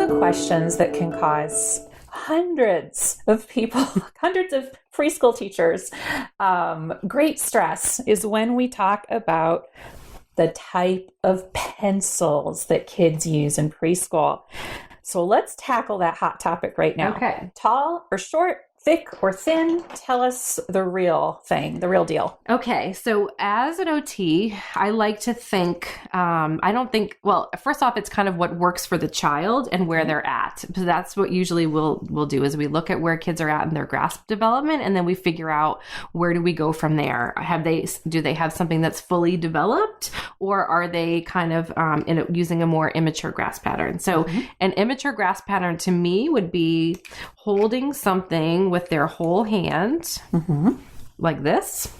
the questions that can cause hundreds of people, hundreds of preschool teachers, great stress is when we talk about the type of pencils that kids use in preschool. So let's tackle that hot topic right now. Okay. Tall or short, thick or thin? Tell us the real thing, the real deal. Okay. So as an OT, I like to think, well, first off, it's kind of what works for the child and where they're at. So that's what usually we'll do is we look at where kids are at in their grasp development, and then we figure out where do we go from there. Do they have something that's fully developed, or are they kind of using a more immature grasp pattern? So an immature grasp pattern to me would be holding something with their whole hand, like this,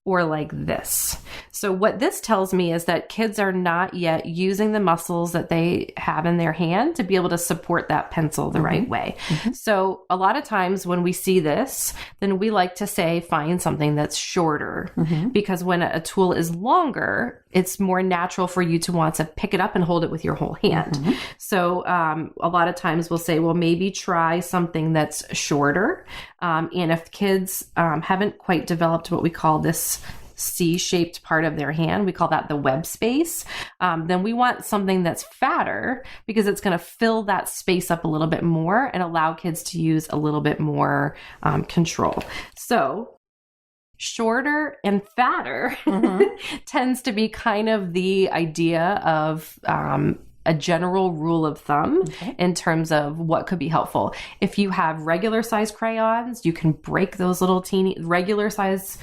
or like this. So what this tells me is that kids are not yet using the muscles that they have in their hand to be able to support that pencil the right way. So a lot of times when we see this, then we like to say, find something that's shorter, because when a tool is longer, it's more natural for you to want to pick it up and hold it with your whole hand. So a lot of times we'll say, well, maybe try something that's shorter. And if kids haven't quite developed what we call this C-shaped part of their hand, we call that the web space, then we want something that's fatter, because it's going to fill that space up a little bit more and allow kids to use a little bit more control. So shorter and fatter tends to be kind of the idea of a general rule of thumb in terms of what could be helpful. If you have regular size crayons, you can break those little teeny regular size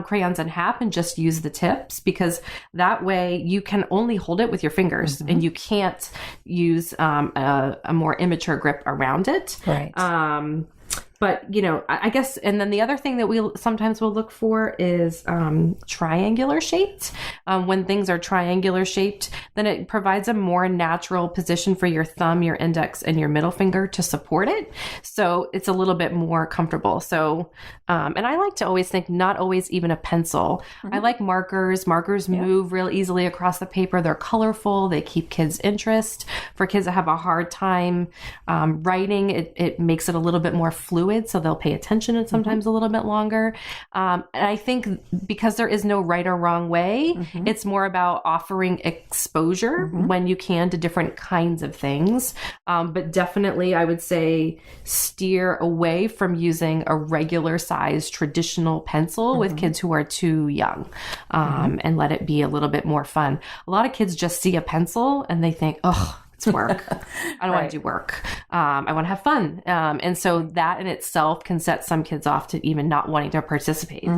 crayons in half and just use the tips, because that way you can only hold it with your fingers and you can't use a more immature grip around it. Right. But, I guess, and then the other thing that we sometimes will look for is triangular shaped. When things are triangular shaped, then it provides a more natural position for your thumb, your index, and your middle finger to support it. So it's a little bit more comfortable. So, and I like to always think not always even a pencil. I like markers. Markers move real easily across the paper. They're colorful. They keep kids' interest. For kids that have a hard time writing, it makes it a little bit more fluid. So they'll pay attention and sometimes a little bit longer. And I think because there is no right or wrong way, it's more about offering exposure when you can to different kinds of things. But definitely I would say steer away from using a regular size traditional pencil with kids who are too young, and let it be a little bit more fun. A lot of kids just see a pencil and they think, oh, it's work. I don't want to do work. I want to have fun. And so that in itself can set some kids off to even not wanting to participate.